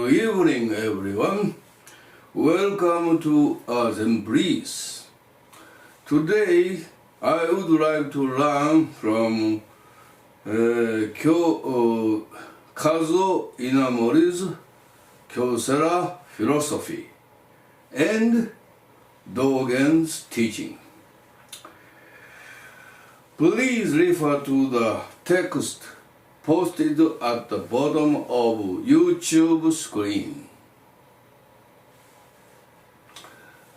Good evening, everyone. Welcome to Zen Breeze. Today, I would like to learn from Kyocera Inamori's Kyocera philosophy and Dogen's teaching. Please refer to the text posted at the bottom of YouTube screen.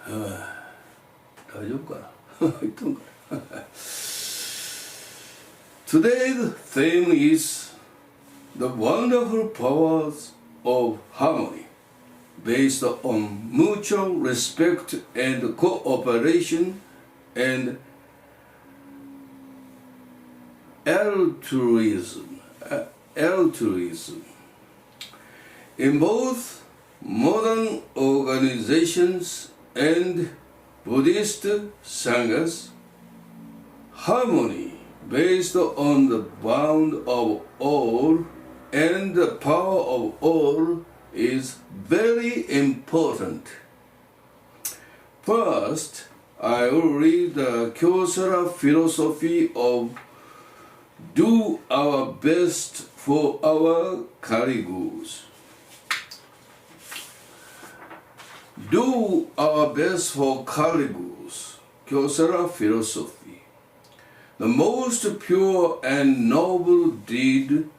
大丈夫かな言っとんかなToday's theme is the wonderful powers of harmony based on mutual respect and cooperation and altruism. In both modern organizations and Buddhist sanghas, harmony based on the bond of all and the power of all is very important. First, I will read the Kyocera philosophy of do our best for our Karigurs. Do our best for Karigurs, Kyocera philosophy. The most pure and noble deed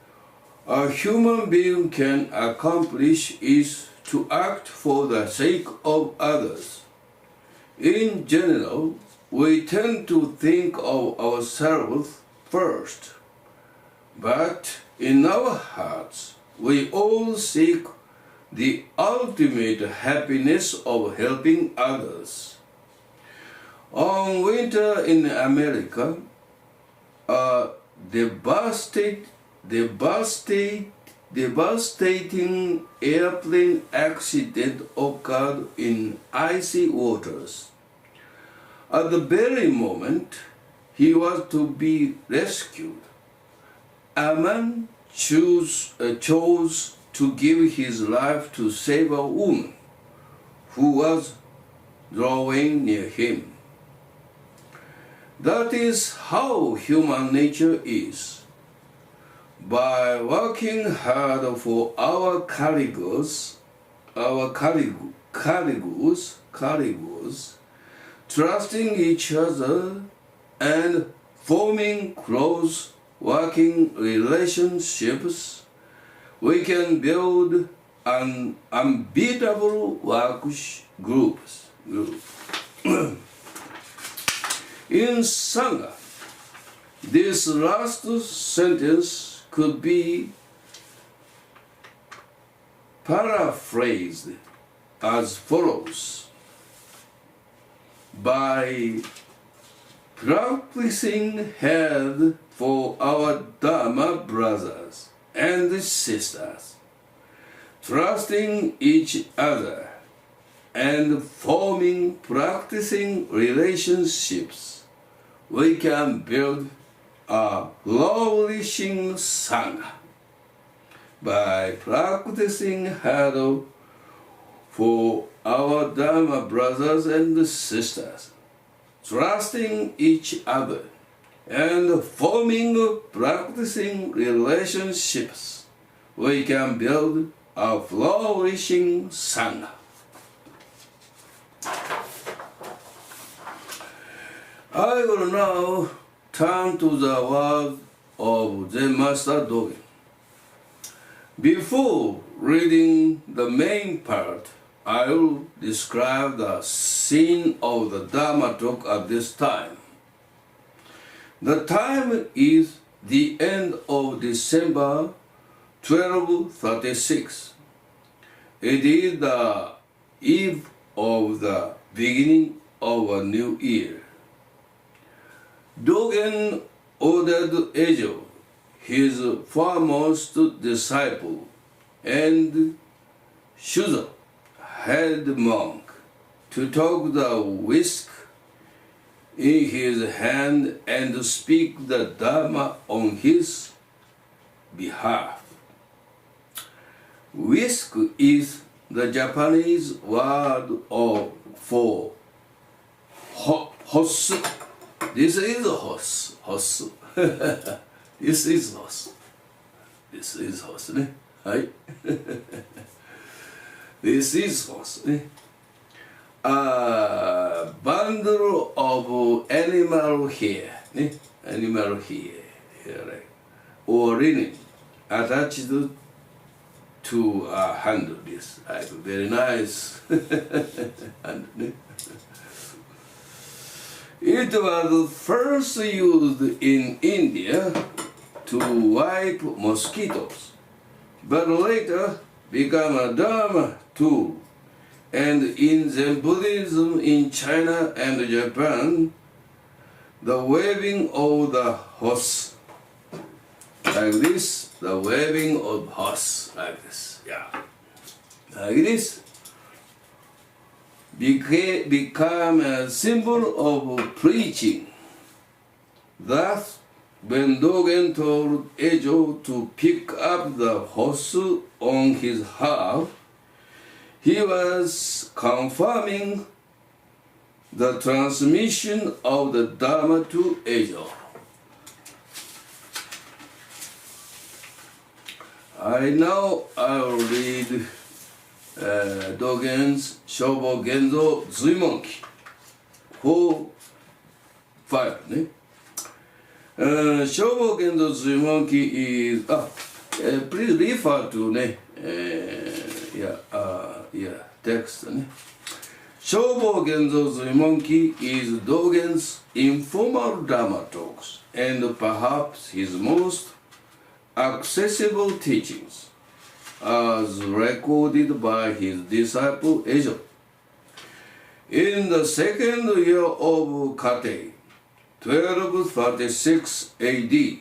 a human being can accomplish is to act for the sake of others. In general, we tend to think of ourselves first, but in our hearts, we all seek the ultimate happiness of helping others. On winter in America, a devastating airplane accident occurred in icy waters. At the very moment he was to be rescued, a man chose to give his life to save a woman who was drawing near him. That is how human nature is. By working hard for our Karigurs, trusting each other and forming close working relationships, we can build an unbeatable work group. In Sangha, this last sentence could be paraphrased as follows: by practicing hard for our Dharma brothers and sisters, trusting each other, and forming practicing relationships, we can build a flourishing Sangha. By practicing hard for our Dharma brothers and sisters, trusting each other, and forming practicing relationships, we can build a flourishing Sangha. I will now turn to the word of Zen Master Dogen. Before reading the main part, I will describe the scene of the Dharma talk at this time. The time is the end of December 1236. It is the eve of the beginning of a new year. Dogen ordered Ejo, his foremost disciple, and Shuzo, head monk, to take the whisk in his hand and speak the Dharma on his behalf. Whisk is the Japanese word for horse. This is horse. Horse. This is horse. This is horse. Ne? Hai. This is horse. Ne? A bundle of animal hair. Ne? Animal hair. Right? Or linen attached to a handle. This like very nice hand. Ne? It was first used in India to wipe mosquitoes, but later became a Dharma tool. And in Zen Buddhism in China and Japan, the waving of the horse, like this, the waving of horse, like this, yeah, like this, became a symbol of preaching. Thus, when Dogen told Ejo to pick up the horse on his harp, he was confirming the transmission of the Dharma to Ejo. I'll read Dogen's Shobogenzo Zuimonki, 4-5. Ne? Shobogenzo Zuimonki is, please refer to text. Ne? Shobogenzo Zuimonki is Dogen's informal Dharma talks and perhaps his most accessible teachings, as recorded by his disciple Ejo. In the second year of Kate, 1236 AD,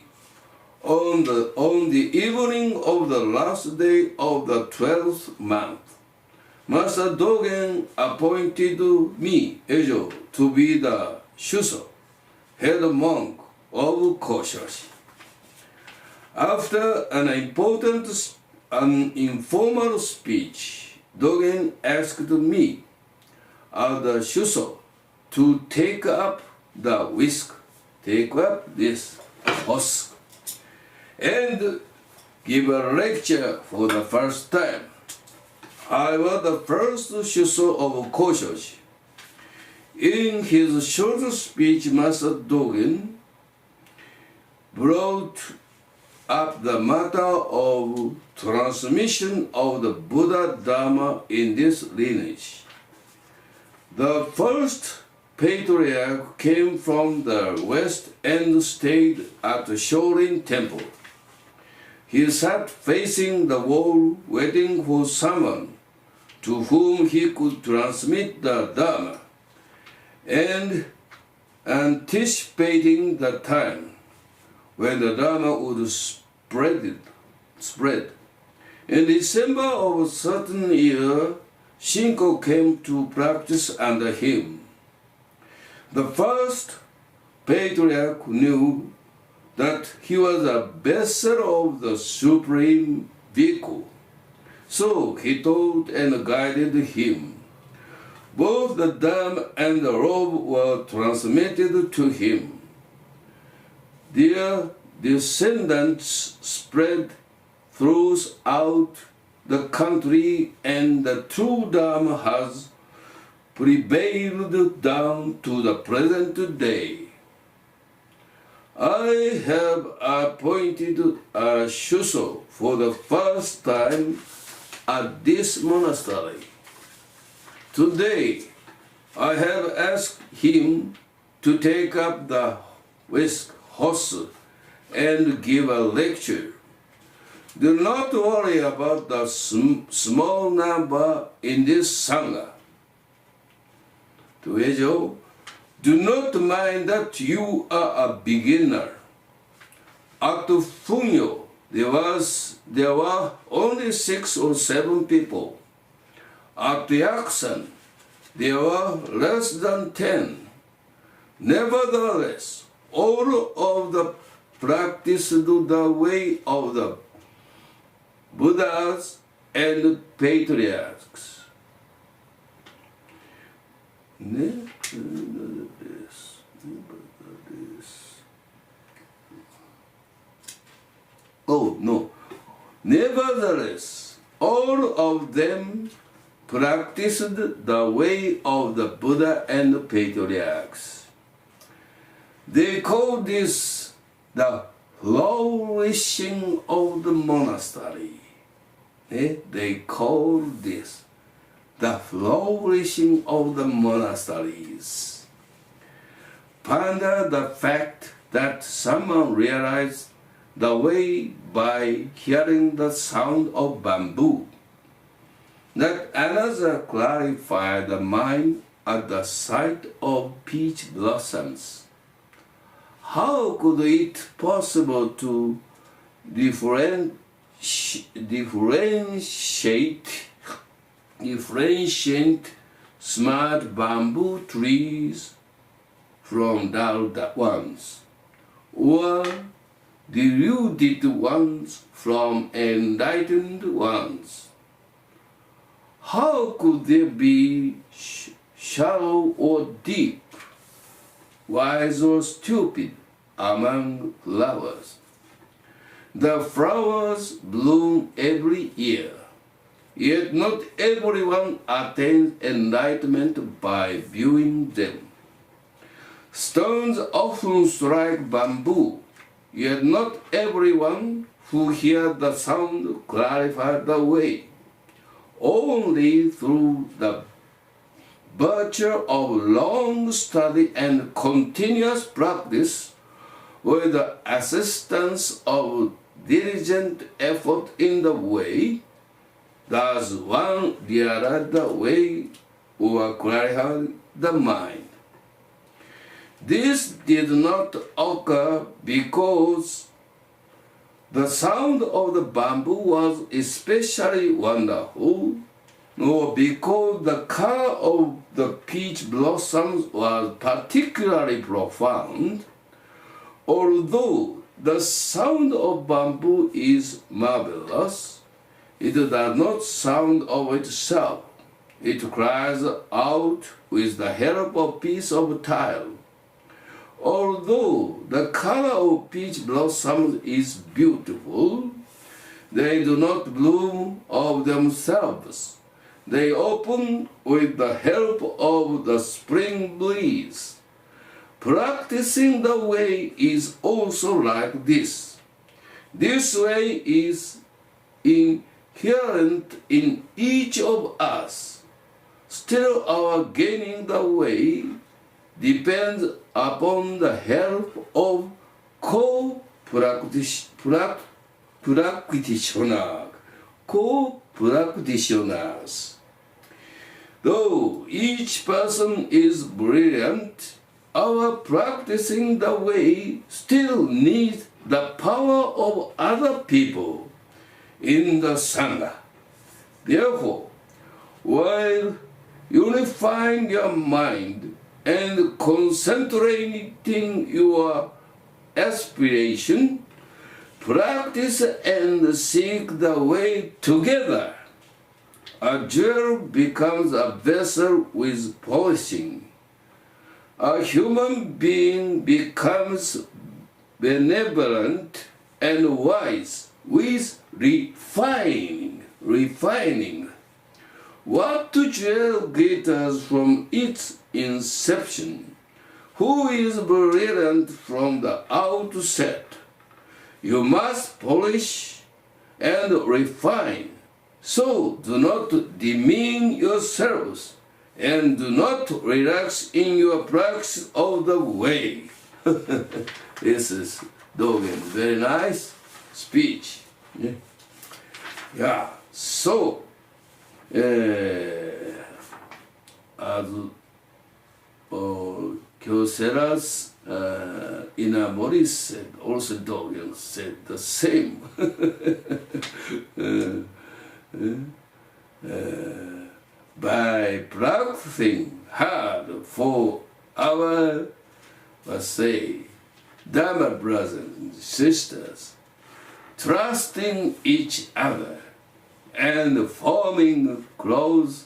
on the evening of the last day of the 12th month, Master Dogen appointed me, Ejo, to be the Shuso, head monk of Kyocera. After an informal speech, Dogen asked me, as the Shuso, to take up the whisk, take up this husk, and give a lecture for the first time. I was the first Shuso of Kyocera. In his short speech, Master Dogen brought up the matter of transmission of the Buddha Dharma in this lineage. The first patriarch came from the west and stayed at the Shaolin Temple. He sat facing the wall, waiting for someone to whom he could transmit the Dharma, and anticipating the time when the Dharma would spread. In December of a certain year, Shinko came to practice under him. The first patriarch knew that he was a vessel of the supreme vehicle, so he taught and guided him. Both the Dharma and the robe were transmitted to him. Their descendants spread throughout the country, and the true Dharma has prevailed down to the present day. I have appointed a Shuso for the first time at this monastery. Today, I have asked him to take up the whisk horse and give a lecture. Do not worry about the small number in this Sangha. To Ejo, do not mind that you are a beginner. At Funyo, there were only 6 or 7 people. At Yaksan, there were less than 10. Nevertheless, all of the practiced the way of the Buddhas and patriarchs. Oh no. Nevertheless, all of them practiced the way of the Buddha and patriarchs. They call this the flourishing of the monastery. They call this the flourishing of the monasteries. Ponder the fact that someone realized the way by hearing the sound of bamboo, that another clarified the mind at the sight of peach blossoms. How could it possible to differentiate smart bamboo trees from dull ones, or deluded ones from enlightened ones? How could there be shallow or deep, wise or stupid among flowers? The flowers bloom every year, yet not everyone attains enlightenment by viewing them. Stones often strike bamboo, yet not everyone who hears the sound clarifies the way. Only through the virtue of long study and continuous practice, with the assistance of diligent effort in the way, does one realize the way or clarify the mind. This did not occur because the sound of the bamboo was especially wonderful, nor because the color of the peach blossoms was particularly profound. Although the sound of bamboo is marvelous, it does not sound of itself. It cries out with the help of a piece of tile. Although the color of peach blossoms is beautiful, they do not bloom of themselves. They open with the help of the spring breeze. Practicing the way is also like this. This way is inherent in each of us. Still, our gaining the way depends upon the help of co-practitioners. Though each person is brilliant, our practicing the way still needs the power of other people in the Sangha. Therefore, while unifying your mind and concentrating your aspiration, practice and seek the way together. A jewel becomes a vessel with polishing. A human being becomes benevolent and wise with refining. What jewel glitters from its inception? Who is brilliant from the outset? You must polish and refine. So do not demean yourselves, and do not relax in your practice of the way. This is Dogen. Very nice speech. Yeah. So, as Kyocera's inner body said, also Dogen said the same. By practicing hard for our, let's say, Dharma brothers and sisters, trusting each other, and forming close,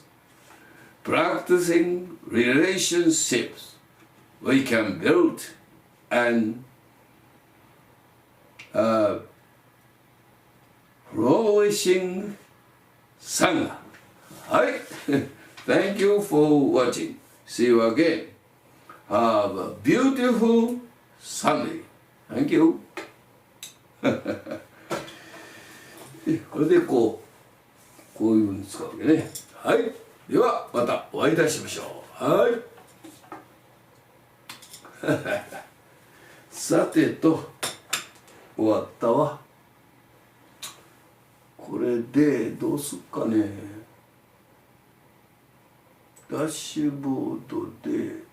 practicing relationships, we can build an flourishing Sangha. Hi. Thank you for watching. See you again. Have a beautiful Sunday. Thank you. これでこういうふうに使うわけね。はい。ではまたお会いいたしましょう。はい。さてと終わったわ。これでどうすっかね。ダッシュボードで